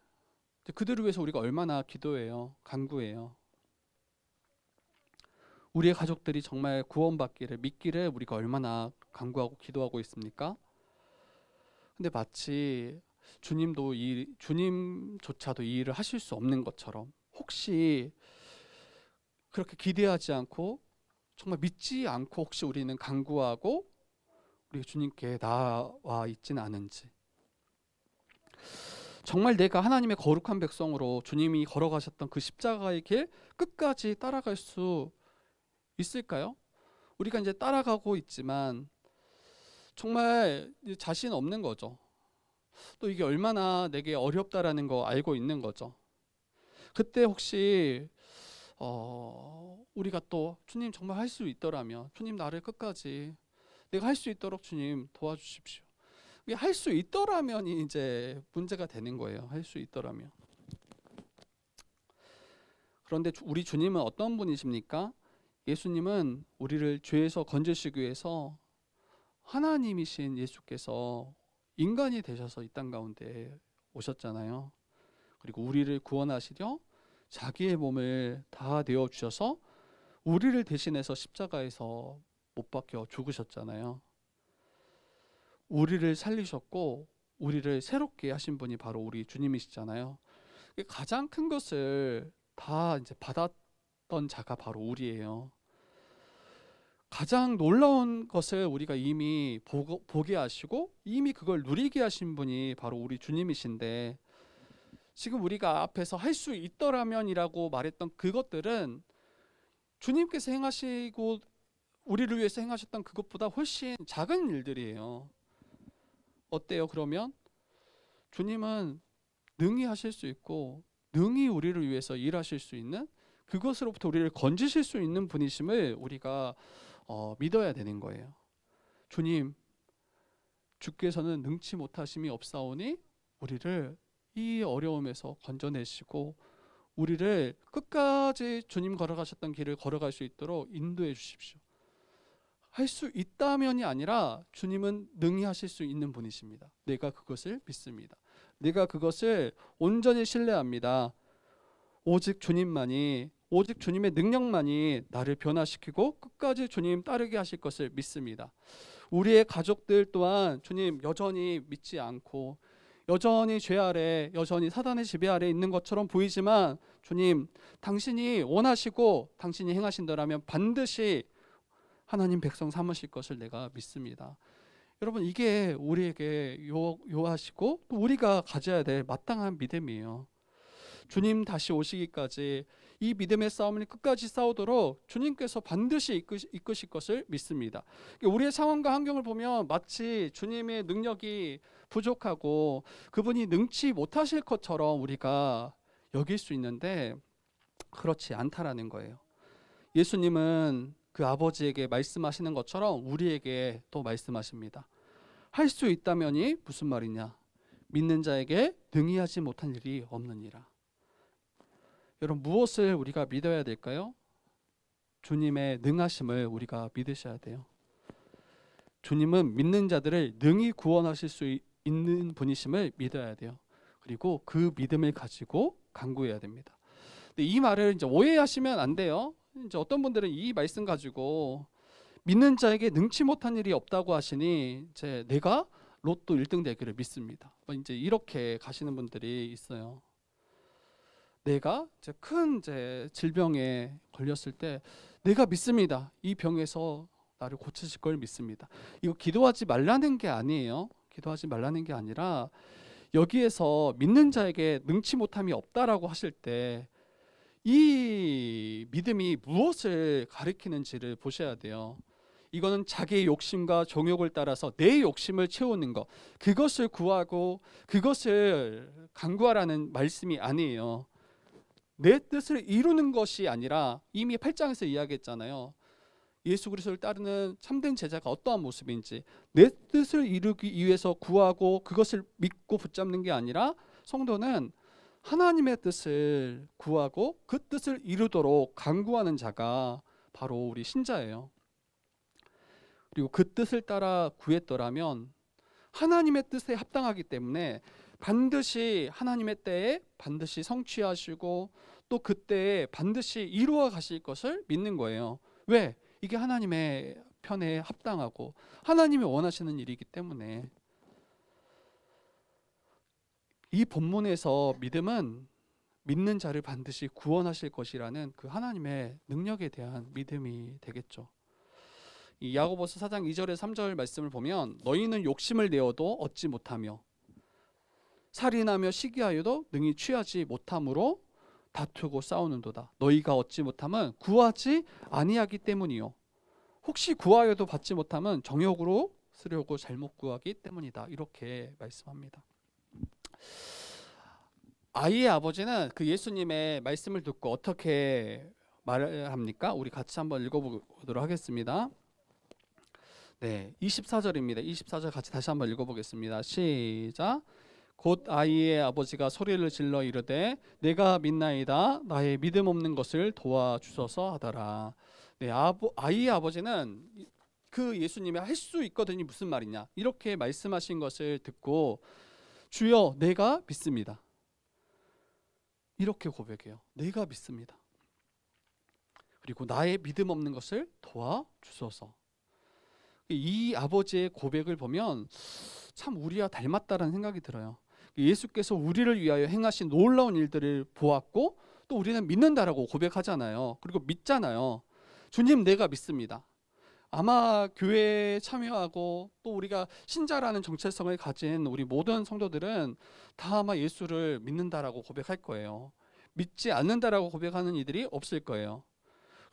그들을 위해서 우리가 얼마나 기도해요, 간구해요. 우리의 가족들이 정말 구원받기를 믿기를 우리가 얼마나 간구하고 기도하고 있습니까? 근데 마치 주님조차도 이 일을 하실 수 없는 것처럼, 혹시 그렇게 기대하지 않고 정말 믿지 않고 혹시 우리는 간구하고 우리 주님께 나와 있지는 않은지, 정말 내가 하나님의 거룩한 백성으로 주님이 걸어가셨던 그 십자가의 길 끝까지 따라갈 수 있을까요? 우리가 이제 따라가고 있지만 정말 자신 없는 거죠. 또 이게 얼마나 내게 어렵다라는 거 알고 있는 거죠. 그때 혹시 우리가 또 주님 정말 할 수 있더라면, 주님 나를 끝까지 내가 할 수 있도록 주님 도와주십시오. 할 수 있더라면이 이제 문제가 되는 거예요. 할 수 있더라면. 그런데 우리 주님은 어떤 분이십니까? 예수님은 우리를 죄에서 건지시기 위해서 하나님이신 예수께서 인간이 되셔서 이 땅 가운데 오셨잖아요. 그리고 우리를 구원하시려 자기의 몸을 다 내어 주셔서 우리를 대신해서 십자가에서 못 박혀 죽으셨잖아요. 우리를 살리셨고 우리를 새롭게 하신 분이 바로 우리 주님이시잖아요. 가장 큰 것을 다 이제 받았던 자가 바로 우리예요. 가장 놀라운 것을 우리가 이미 보게 하시고 이미 그걸 누리게 하신 분이 바로 우리 주님이신데, 지금 우리가 앞에서 할 수 있더라면이라고 말했던 그것들은 주님께서 행하시고 우리를 위해서 행하셨던 그것보다 훨씬 작은 일들이에요. 어때요? 그러면 주님은 능히 하실 수 있고 능히 우리를 위해서 일하실 수 있는, 그것으로부터 우리를 건지실 수 있는 분이심을 우리가 믿어야 되는 거예요. 주님, 주께서는 능치 못하심이 없사오니 우리를 이 어려움에서 건져내시고 우리를 끝까지 주님 걸어가셨던 길을 걸어갈 수 있도록 인도해 주십시오. 할 수 있다면이 아니라 주님은 능히 하실 수 있는 분이십니다. 내가 그것을 믿습니다. 내가 그것을 온전히 신뢰합니다. 오직 주님만이, 오직 주님의 능력만이 나를 변화시키고 끝까지 주님 따르게 하실 것을 믿습니다. 우리의 가족들 또한 주님 여전히 믿지 않고 여전히 죄 아래, 여전히 사단의 지배 아래 있는 것처럼 보이지만 주님, 당신이 원하시고 당신이 행하신다라면 반드시 하나님 백성 삼으실 것을 내가 믿습니다. 여러분, 이게 우리에게 요하시고 또 우리가 가져야 될 마땅한 믿음이에요. 주님 다시 오시기까지 이 믿음의 싸움을 끝까지 싸우도록 주님께서 반드시 이끄실 것을 믿습니다. 우리의 상황과 환경을 보면 마치 주님의 능력이 부족하고 그분이 능치 못하실 것처럼 우리가 여길 수 있는데 그렇지 않다라는 거예요. 예수님은 그 아버지에게 말씀하시는 것처럼 우리에게 또 말씀하십니다. 할 수 있다면이 무슨 말이냐? 믿는 자에게 능히 하지 못한 일이 없느니라. 여러분, 무엇을 우리가 믿어야 될까요? 주님의 능하심을 우리가 믿으셔야 돼요. 주님은 믿는 자들을 능히 구원하실 수 있는 분이심을 믿어야 돼요. 그리고 그 믿음을 가지고 간구해야 됩니다. 근데 이 말을 이제 오해하시면 안 돼요. 이제 어떤 분들은 이 말씀 가지고 믿는 자에게 능치 못한 일이 없다고 하시니 이제 내가 로또 1등 되기를 믿습니다. 이제 이렇게 가시는 분들이 있어요. 내가 이제 큰 질병에 걸렸을 때 내가 믿습니다. 이 병에서 나를 고치실 걸 믿습니다. 이거 기도하지 말라는 게 아니에요. 기도하지 말라는 게 아니라 여기에서 믿는 자에게 능치 못함이 없다라고 하실 때 이 믿음이 무엇을 가리키는지를 보셔야 돼요. 이거는 자기의 욕심과 정욕을 따라서 내 욕심을 채우는 것, 그것을 구하고 그것을 간구하라는 말씀이 아니에요. 내 뜻을 이루는 것이 아니라 이미 8장에서 이야기했잖아요. 예수 그리스도를 따르는 참된 제자가 어떠한 모습인지, 내 뜻을 이루기 위해서 구하고 그것을 믿고 붙잡는 게 아니라 성도는 하나님의 뜻을 구하고 그 뜻을 이루도록 간구하는 자가 바로 우리 신자예요. 그리고 그 뜻을 따라 구했더라면 하나님의 뜻에 합당하기 때문에 반드시 하나님의 때에 반드시 성취하시고 또 그때에 반드시 이루어 가실 것을 믿는 거예요. 왜? 이게 하나님의 편에 합당하고 하나님이 원하시는 일이기 때문에. 이 본문에서 믿음은 믿는 자를 반드시 구원하실 것이라는 그 하나님의 능력에 대한 믿음이 되겠죠. 이 야고보서 4장 2절에 3절 말씀을 보면 너희는 욕심을 내어도 얻지 못하며 살인하며 시기하여도 능히 취하지 못함으로 다투고 싸우는도다. 너희가 얻지 못함은 구하지 아니하기 때문이요 혹시 구하여도 받지 못함은 정욕으로 쓰려고 잘못 구하기 때문이다. 이렇게 말씀합니다. 아이의 아버지는 그 예수님의 말씀을 듣고 어떻게 말을 합니까? 우리 같이 한번 읽어보도록 하겠습니다. 네, 24절입니다. 24절 같이 다시 한번 읽어보겠습니다. 시작. 곧 아이의 아버지가 소리를 질러 이르되 내가 믿나이다 나의 믿음 없는 것을 도와주소서 하더라. 네, 아이의 아버지는 그 예수님이 할 수 있거든요. 무슨 말이냐? 이렇게 말씀하신 것을 듣고 주여 내가 믿습니다. 이렇게 고백해요. 내가 믿습니다. 그리고 나의 믿음 없는 것을 도와주소서. 이 아버지의 고백을 보면 참 우리와 닮았다라는 생각이 들어요. 예수께서 우리를 위하여 행하신 놀라운 일들을 보았고 또 우리는 믿는다라고 고백하잖아요. 그리고 믿잖아요. 주님 내가 믿습니다. 아마 교회에 참여하고 또 우리가 신자라는 정체성을 가진 우리 모든 성도들은 다 아마 예수를 믿는다라고 고백할 거예요. 믿지 않는다라고 고백하는 이들이 없을 거예요.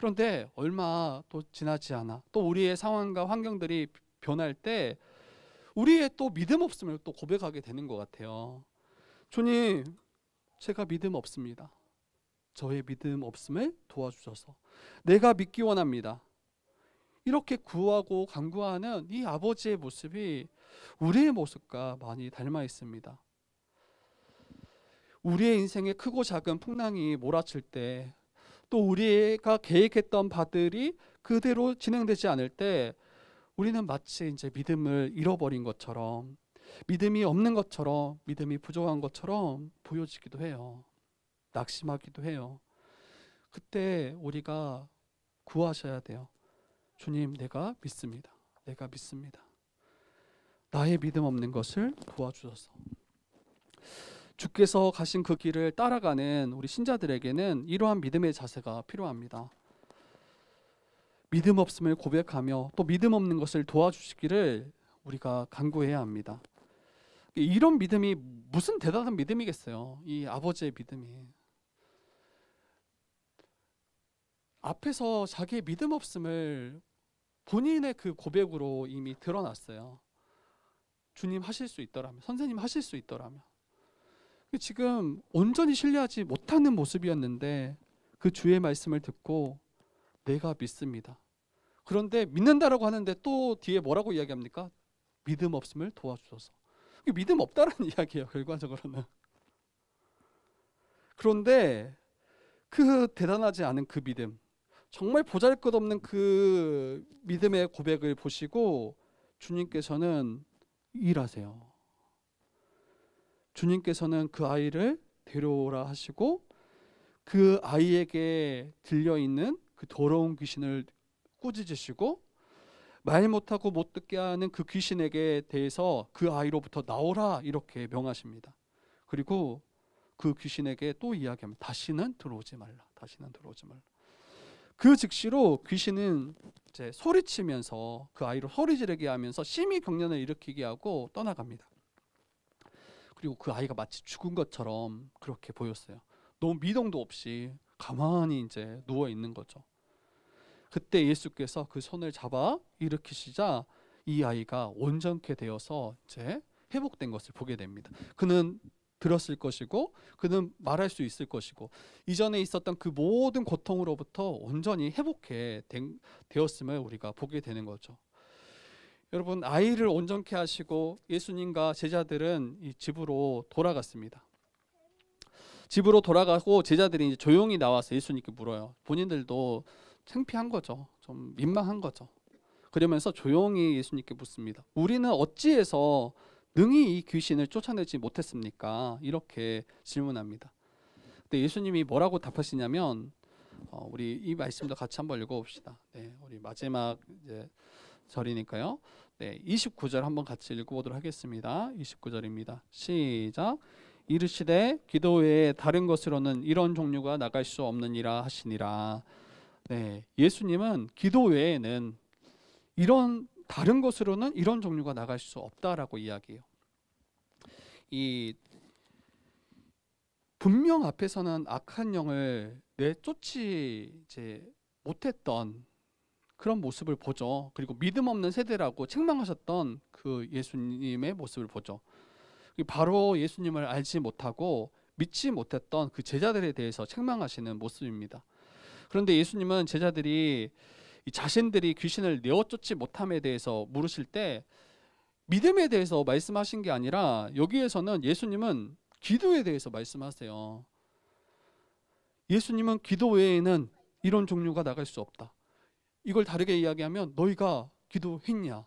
그런데 얼마 또 지나지 않아 또 우리의 상황과 환경들이 변할 때 우리의 또 믿음 없음을 또 고백하게 되는 것 같아요. 주님 제가 믿음 없습니다. 저의 믿음 없음을 도와주셔서 내가 믿기 원합니다. 이렇게 구하고 간구하는 이 아버지의 모습이 우리의 모습과 많이 닮아 있습니다. 우리의 인생에 크고 작은 풍랑이 몰아칠 때 또 우리가 계획했던 바들이 그대로 진행되지 않을 때 우리는 마치 이제 믿음을 잃어버린 것처럼 믿음이 없는 것처럼 믿음이 부족한 것처럼 보여지기도 해요. 낙심하기도 해요. 그때 우리가 구하셔야 돼요. 주님 내가 믿습니다. 내가 믿습니다. 나의 믿음 없는 것을 도와주셔서. 주께서 가신 그 길을 따라가는 우리 신자들에게는 이러한 믿음의 자세가 필요합니다. 믿음 없음을 고백하며 또 믿음 없는 것을 도와주시기를 우리가 간구해야 합니다. 이런 믿음이 무슨 대단한 믿음이겠어요. 이 아버지의 믿음이. 앞에서 자기의 믿음 없음을 본인의 그 고백으로 이미 드러났어요. 주님 하실 수 있더라면, 선생님 하실 수 있더라면. 지금 온전히 신뢰하지 못하는 모습이었는데 그 주의 말씀을 듣고 내가 믿습니다. 그런데 믿는다라고 하는데 또 뒤에 뭐라고 이야기합니까? 믿음 없음을 도와주소서. 믿음 없다라는 이야기예요, 결과적으로는. 그런데 그 대단하지 않은 그 믿음, 정말 보잘것없는 그 믿음의 고백을 보시고 주님께서는 일하세요. 주님께서는 그 아이를 데려오라 하시고 그 아이에게 들려있는 그 더러운 귀신을 꾸짖으시고 말 못하고 못 듣게 하는 그 귀신에게 대해서 그 아이로부터 나오라 이렇게 명하십니다. 그리고 그 귀신에게 또 이야기합니다. 다시는 들어오지 말라. 다시는 들어오지 말라. 그 즉시로 귀신은 이제 소리치면서 그 아이로 소리 지르게 하면서 심히 경련을 일으키게 하고 떠나갑니다. 그리고 그 아이가 마치 죽은 것처럼 그렇게 보였어요. 너무 미동도 없이 가만히 이제 누워 있는 거죠. 그때 예수께서 그 손을 잡아 일으키시자 이 아이가 온전케 되어서 이제 회복된 것을 보게 됩니다. 그는 들었을 것이고 그는 말할 수 있을 것이고 이전에 있었던 그 모든 고통으로부터 온전히 회복해 되었음을 우리가 보게 되는 거죠. 여러분, 아이를 온전케 하시고 예수님과 제자들은 이 집으로 돌아갔습니다. 집으로 돌아가고 제자들이 이제 조용히 나와서 예수님께 물어요. 본인들도 창피한 거죠. 좀 민망한 거죠. 그러면서 조용히 예수님께 묻습니다. 우리는 어찌해서 능히 이 귀신을 쫓아내지 못했습니까? 이렇게 질문합니다. 근데 예수님이 뭐라고 답하시냐면 우리 이 말씀도 같이 한번 읽어봅시다. 네, 우리 마지막 이제 절이니까요. 네, 29절 한번 같이 읽어보도록 하겠습니다. 29절입니다. 시작. 이르시되 기도 외에 다른 것으로는 이런 종류가 나갈 수 없느니라 하시니라. 네, 예수님은 기도 외에는 이런 다른 것으로는 이런 종류가 나갈 수 없다라고 이야기해요. 이 분명 앞에서는 악한 영을 내쫓지 이제 못했던 그런 모습을 보죠. 그리고 믿음 없는 세대라고 책망하셨던 그 예수님의 모습을 보죠. 바로 예수님을 알지 못하고 믿지 못했던 그 제자들에 대해서 책망하시는 모습입니다. 그런데 예수님은 제자들이 자신들이 귀신을 내어쫓지 못함에 대해서 물으실 때 믿음에 대해서 말씀하신 게 아니라 여기에서는 예수님은 기도에 대해서 말씀하세요. 예수님은 기도 외에는 이런 종류가 나갈 수 없다. 이걸 다르게 이야기하면 너희가 기도했냐?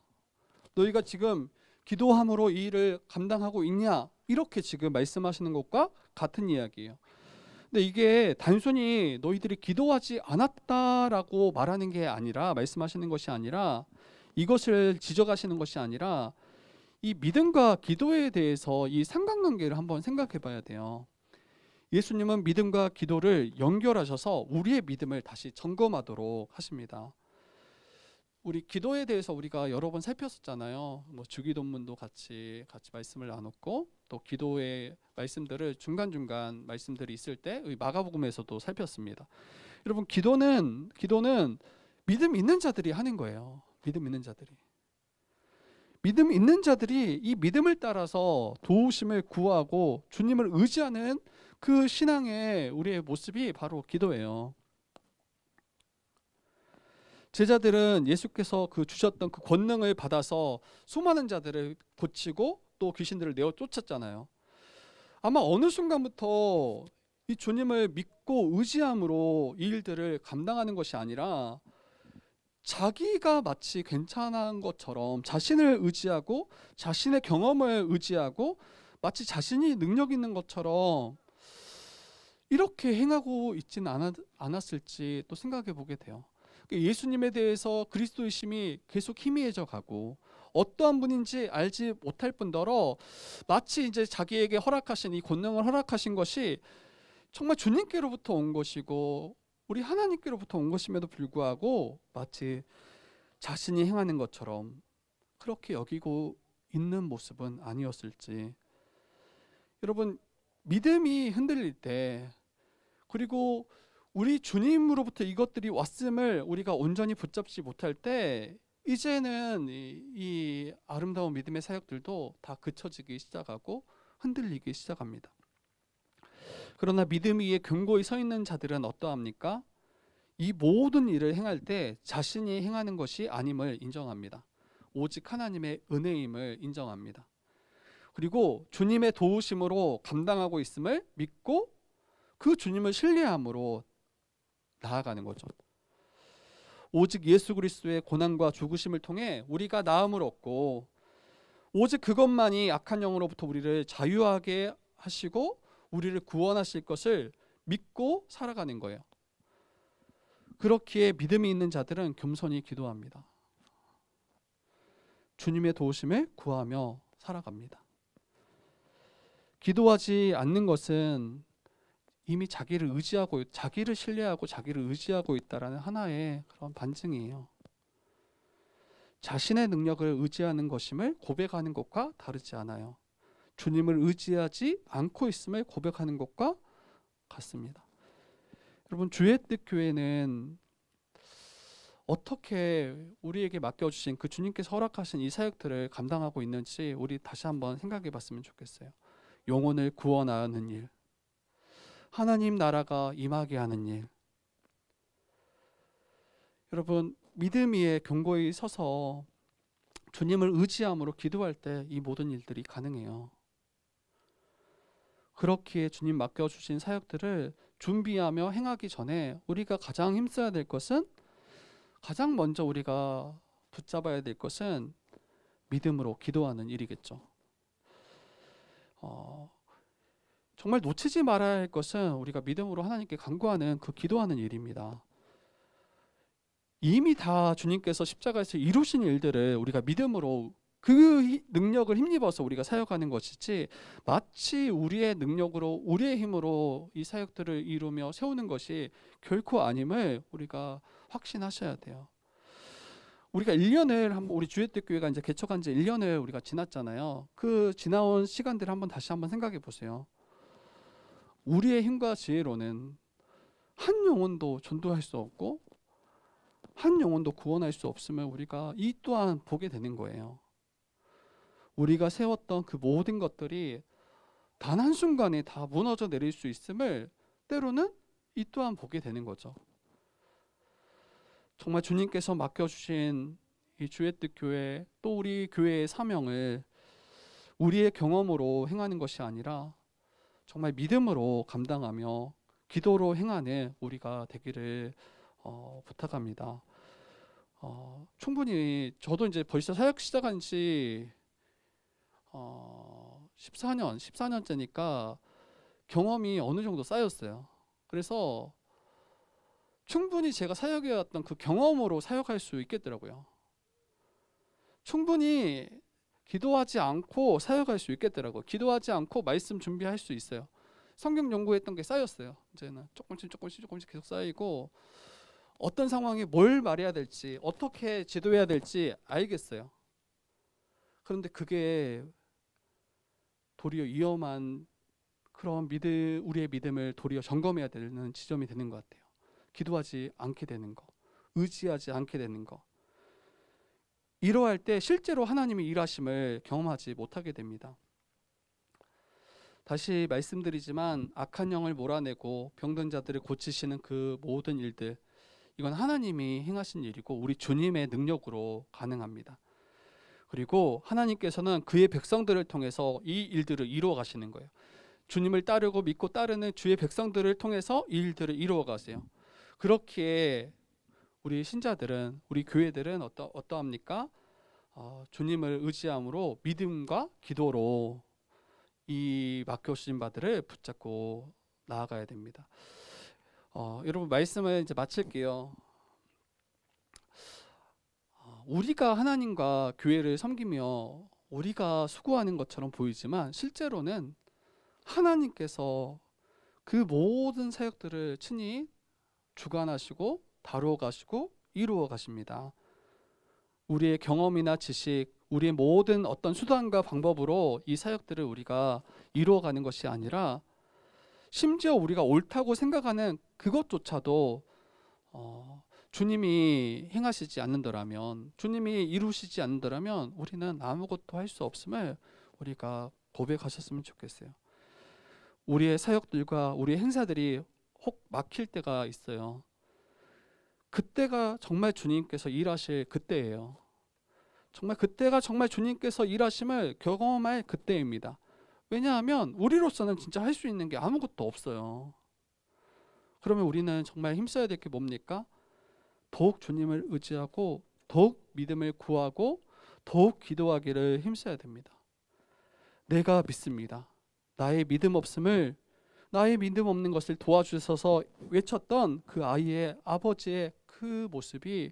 너희가 지금 기도함으로 이 일을 감당하고 있냐? 이렇게 지금 말씀하시는 것과 같은 이야기예요. 근데 이게 단순히 너희들이 기도하지 않았다라고 말하는 게 아니라 말씀하시는 것이 아니라 이것을 지적하시는 것이 아니라 이 믿음과 기도에 대해서 이 상관관계를 한번 생각해 봐야 돼요. 예수님은 믿음과 기도를 연결하셔서 우리의 믿음을 다시 점검하도록 하십니다. 우리 기도에 대해서 우리가 여러 번 살폈었잖아요. 뭐 주기도문도 같이 말씀을 나눴고 또 기도의 말씀들을 중간중간 말씀들이 있을 때 마가복음에서도 살폈습니다. 여러분, 기도는 믿음 있는 자들이 하는 거예요. 믿음 있는 자들이. 믿음 있는 자들이 이 믿음을 따라서 도우심을 구하고 주님을 의지하는 그 신앙의 우리의 모습이 바로 기도예요. 제자들은 예수께서 그 주셨던 그 권능을 받아서 수많은 자들을 고치고 또 귀신들을 내어 쫓았잖아요. 아마 어느 순간부터 이 주님을 믿고 의지함으로 이 일들을 감당하는 것이 아니라 자기가 마치 괜찮은 것처럼 자신을 의지하고 자신의 경험을 의지하고 마치 자신이 능력 있는 것처럼 이렇게 행하고 있지는 않았을지 또 생각해 보게 돼요. 예수님에 대해서 그리스도의심이 계속 희미해져 가고 어떠한 분인지 알지 못할 뿐더러 마치 이제 자기에게 허락하신 이 권능을 허락하신 것이 정말 주님께로부터 온 것이고 우리 하나님께로부터 온 것임에도 불구하고 마치 자신이 행하는 것처럼 그렇게 여기고 있는 모습은 아니었을지. 여러분, 믿음이 흔들릴 때 그리고 우리 주님으로부터 이것들이 왔음을 우리가 온전히 붙잡지 못할 때 이제는 이 아름다운 믿음의 사역들도 다 그쳐지기 시작하고 흔들리기 시작합니다. 그러나 믿음 위에 견고히 서 있는 자들은 어떠합니까? 이 모든 일을 행할 때 자신이 행하는 것이 아님을 인정합니다. 오직 하나님의 은혜임을 인정합니다. 그리고 주님의 도우심으로 감당하고 있음을 믿고 그 주님을 신뢰함으로 나아가는 거죠. 오직 예수 그리스도의 고난과 죽으심을 통해 우리가 나음을 얻고 오직 그것만이 악한 영으로부터 우리를 자유하게 하시고 우리를 구원하실 것을 믿고 살아가는 거예요. 그렇기에 믿음이 있는 자들은 겸손히 기도합니다. 주님의 도우심을 구하며 살아갑니다. 기도하지 않는 것은 이미 자기를 신뢰하고 자기를 의지하고 있다라는 하나의 그런 반증이에요. 자신의 능력을 의지하는 것임을 고백하는 것과 다르지 않아요. 주님을 의지하지 않고 있음을 고백하는 것과 같습니다. 여러분, 주의 뜻 교회는 어떻게 우리에게 맡겨주신 그 주님께서 허락하신 이 사역들을 감당하고 있는지 우리 다시 한번 생각해 봤으면 좋겠어요. 영혼을 구원하는 일, 하나님 나라가 임하게 하는 일. 여러분, 믿음 위에 견고히 서서 주님을 의지함으로 기도할 때 이 모든 일들이 가능해요. 그렇기에 주님 맡겨주신 사역들을 준비하며 행하기 전에 우리가 가장 힘써야 될 것은, 가장 먼저 우리가 붙잡아야 될 것은 믿음으로 기도하는 일이겠죠. 정말 놓치지 말아야 할 것은 우리가 믿음으로 하나님께 간구하는 그 기도하는 일입니다. 이미 다 주님께서 십자가에서 이루신 일들을 우리가 믿음으로 그 능력을 힘입어서 우리가 사역하는 것이지, 마치 우리의 능력으로 우리의 힘으로 이 사역들을 이루며 세우는 것이 결코 아님을 우리가 확신하셔야 돼요. 우리가 1년을 우리 주의뜻교회가 이제 개척한 지 1년을 우리가 지났잖아요. 그 지나온 시간들을 다시 한번 생각해 보세요. 우리의 힘과 지혜로는 한 영혼도 전도할 수 없고 한 영혼도 구원할 수 없음을 우리가 이 또한 보게 되는 거예요. 우리가 세웠던 그 모든 것들이 단 한순간에 다 무너져 내릴 수 있음을 때로는 이 또한 보게 되는 거죠. 정말 주님께서 맡겨주신 이 주의 뜻 교회, 또 우리 교회의 사명을 우리의 경험으로 행하는 것이 아니라 정말 믿음으로 감당하며 기도로 행하는 우리가 되기를 부탁합니다. 충분히 저도 이제 벌써 사역 시작한 지 14년째니까 경험이 어느 정도 쌓였어요. 그래서 충분히 제가 사역해왔던 그 경험으로 사역할 수 있겠더라고요. 충분히 기도하지 않고 사역할 수 있겠더라고요. 기도하지 않고 말씀 준비할 수 있어요. 성경 연구했던 게 쌓였어요. 이제는 조금씩 계속 쌓이고 어떤 상황에 뭘 말해야 될지, 어떻게 지도해야 될지 알겠어요. 그런데 그게 도리어 위험한 그런 우리의 믿음을 도리어 점검해야 되는 지점이 되는 것 같아요. 기도하지 않게 되는 거, 의지하지 않게 되는 거. 이러할 때 실제로 하나님의 일하심을 경험하지 못하게 됩니다. 다시 말씀드리지만 악한 영을 몰아내고 병든 자들을 고치시는 그 모든 일들, 이건 하나님이 행하신 일이고 우리 주님의 능력으로 가능합니다. 그리고 하나님께서는 그의 백성들을 통해서 이 일들을 이루어 가시는 거예요. 주님을 따르고 믿고 따르는 주의 백성들을 통해서 이 일들을 이루어 가세요. 그렇기에 우리 신자들은, 우리 교회들은 어떠합니까? 주님을 의지함으로 믿음과 기도로 이 맡겨주신 바들을 붙잡고 나아가야 됩니다. 여러분, 말씀을 이제 마칠게요. 우리가 하나님과 교회를 섬기며 우리가 수고하는 것처럼 보이지만 실제로는 하나님께서 그 모든 사역들을 친히 주관하시고 다루어 가시고 이루어 가십니다. 우리의 경험이나 지식, 우리의 모든 어떤 수단과 방법으로 이 사역들을 우리가 이루어가는 것이 아니라 심지어 우리가 옳다고 생각하는 그것조차도 주님이 행하시지 않는다면, 주님이 이루시지 않는다면 우리는 아무것도 할 수 없음을 우리가 고백하셨으면 좋겠어요. 우리의 사역들과 우리의 행사들이 혹 막힐 때가 있어요. 그때가 정말 주님께서 일하실 그때예요. 정말 그때가 정말 주님께서 일하심을 경험할 그때입니다. 왜냐하면 우리로서는 진짜 할 수 있는 게 아무것도 없어요. 그러면 우리는 정말 힘써야 될 게 뭡니까? 더욱 주님을 의지하고 더욱 믿음을 구하고 더욱 기도하기를 힘써야 됩니다. 내가 믿습니다. 나의 믿음 없는 것을 도와주셔서 외쳤던 그 아이의 아버지의 그 모습이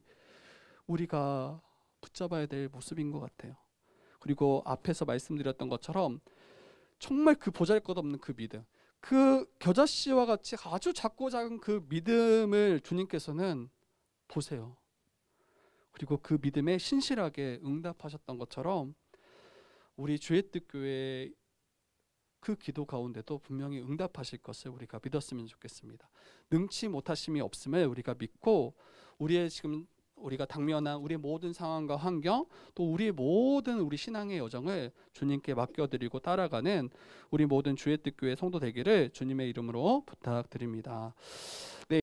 우리가 붙잡아야 될 모습인 것 같아요. 그리고 앞에서 말씀드렸던 것처럼 정말 그 보잘것없는 그 믿음, 그 겨자씨와 같이 아주 작고 작은 그 믿음을 주님께서는 보세요. 그리고 그 믿음에 신실하게 응답하셨던 것처럼 우리 주의 뜻 교회 그 기도 가운데도 분명히 응답하실 것을 우리가 믿었으면 좋겠습니다. 능치 못하심이 없음을 우리가 믿고 우리가 당면한 우리의 모든 상황과 환경, 또 우리의 모든 우리 신앙의 여정을 주님께 맡겨드리고 따라가는 우리 모든 주의 뜻 교회 성도 되기를 주님의 이름으로 부탁드립니다. 네.